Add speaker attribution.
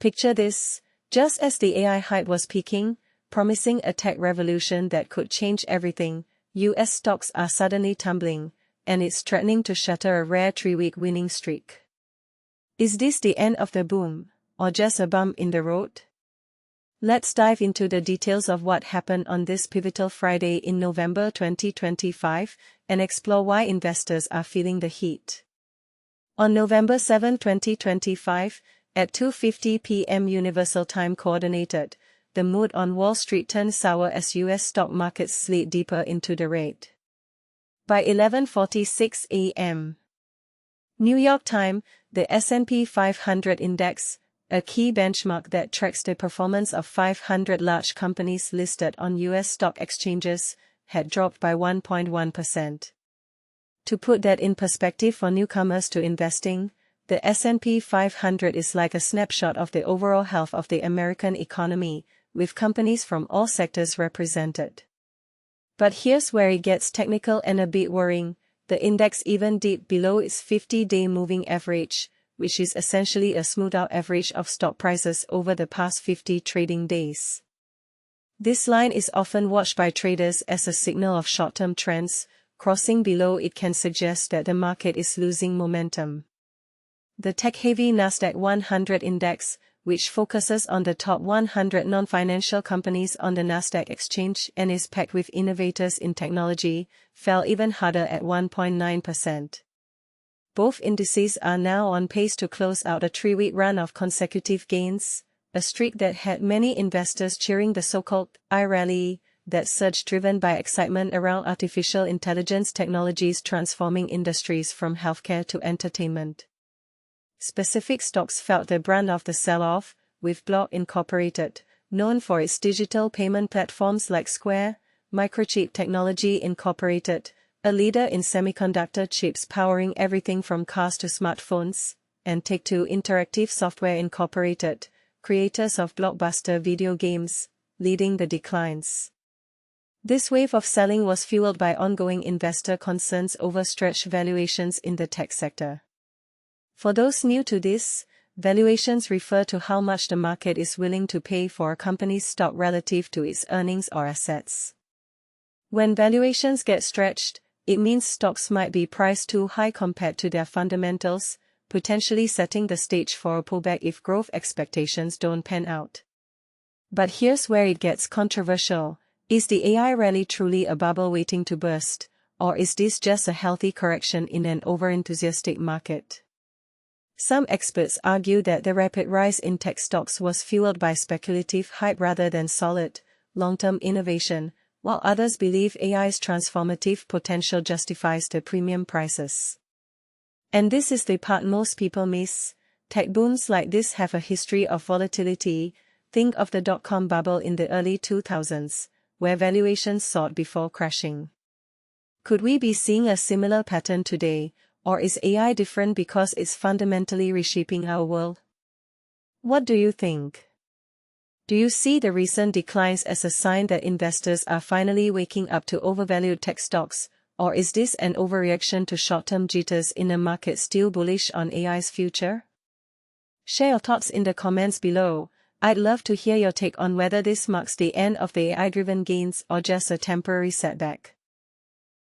Speaker 1: Picture this, just as the AI hype was peaking, promising a tech revolution that could change everything, US stocks are suddenly tumbling, and it's threatening to shatter a rare 3-week winning streak. Is this the end of the boom, or just a bump in the road? Let's dive into the details of what happened on this pivotal Friday in November 2025, and explore why investors are feeling the heat. On November 7, 2025, at 2:50 p.m. Universal Time Coordinated, the mood on Wall Street turned sour as US stock markets slid deeper into the red. By 11:46 a.m. New York time, the S&P 500 index, a key benchmark that tracks the performance of 500 large companies listed on US stock exchanges, had dropped by 1.1%. To put that in perspective for newcomers to investing, the S&P 500 is like a snapshot of the overall health of the American economy, with companies from all sectors represented. But here's where it gets technical and a bit worrying. The index even dipped below its 50-day moving average, which is essentially a smoothed-out average of stock prices over the past 50 trading days. This line is often watched by traders as a signal of short-term trends. Crossing below it can suggest that the market is losing momentum. The tech-heavy Nasdaq 100 index, which focuses on the top 100 non-financial companies on the Nasdaq exchange and is packed with innovators in technology, fell even harder at 1.9%. Both indices are now on pace to close out a 3-week run of consecutive gains, a streak that had many investors cheering the so-called AI rally, that surge driven by excitement around artificial intelligence technologies transforming industries from healthcare to entertainment. Specific stocks felt the brunt of the sell-off, with Block Incorporated, known for its digital payment platforms like Square, Microchip Technology Incorporated, a leader in semiconductor chips powering everything from cars to smartphones, and Take-Two Interactive Software Incorporated, creators of blockbuster video games, leading the declines. This wave of selling was fueled by ongoing investor concerns over stretched valuations in the tech sector. For those new to this, valuations refer to how much the market is willing to pay for a company's stock relative to its earnings or assets. When valuations get stretched, it means stocks might be priced too high compared to their fundamentals, potentially setting the stage for a pullback if growth expectations don't pan out. But here's where it gets controversial. Is the AI rally truly a bubble waiting to burst, or is this just a healthy correction in an overenthusiastic market? Some experts argue that the rapid rise in tech stocks was fueled by speculative hype rather than solid, long-term innovation, while others believe AI's transformative potential justifies the premium prices. And this is the part most people miss. Tech booms like this have a history of volatility. Think of the dot-com bubble in the early 2000s, where valuations soared before crashing. Could we be seeing a similar pattern today, or is AI different because it's fundamentally reshaping our world? What do you think? Do you see the recent declines as a sign that investors are finally waking up to overvalued tech stocks, or is this an overreaction to short-term jitters in a market still bullish on AI's future? Share your thoughts in the comments below. I'd love to hear your take on whether this marks the end of the AI-driven gains or just a temporary setback.